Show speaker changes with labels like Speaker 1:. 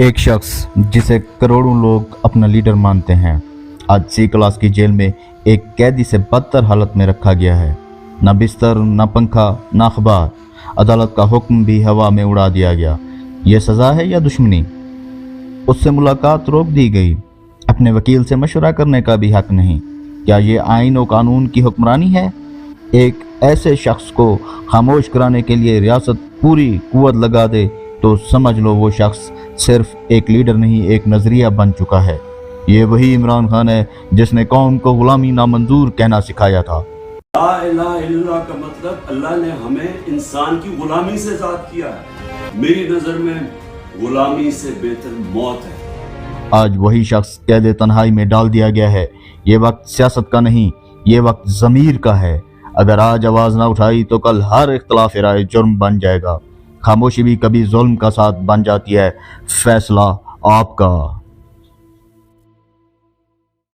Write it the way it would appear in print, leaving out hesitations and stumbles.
Speaker 1: ایک شخص جسے کروڑوں لوگ اپنا لیڈر مانتے ہیں، آج سی کلاس کی جیل میں ایک قیدی سے بدتر حالت میں رکھا گیا ہے۔ نہ بستر، نہ پنکھا، نہ اخبار، عدالت کا حکم بھی ہوا میں اڑا دیا گیا۔ یہ سزا ہے یا دشمنی؟ اس سے ملاقات روک دی گئی، اپنے وکیل سے مشورہ کرنے کا بھی حق نہیں۔ کیا یہ آئین و قانون کی حکمرانی ہے؟ ایک ایسے شخص کو خاموش کرانے کے لیے ریاست پوری قوت لگا دے تو سمجھ لو وہ شخص صرف ایک لیڈر نہیں، ایک نظریہ بن چکا ہے۔ یہ وہی عمران خان ہے جس نے قوم کو غلامی نامنظور کہنا سکھایا تھا۔
Speaker 2: لا الہ الا اللہ کا مطلب اللہ نے ہمیں انسان کی غلامی سے آزاد کیا ہے۔ میری نظر میں غلامی سے بہتر موت ہے۔
Speaker 1: آج وہی شخص قید تنہائی میں ڈال دیا گیا ہے۔ یہ وقت سیاست کا نہیں، یہ وقت ضمیر کا ہے۔ اگر آج آواز نہ اٹھائی تو کل ہر اختلاف رائے جرم بن جائے گا۔ خاموشی بھی کبھی ظلم کا ساتھ بن جاتی ہے۔ فیصلہ آپ کا۔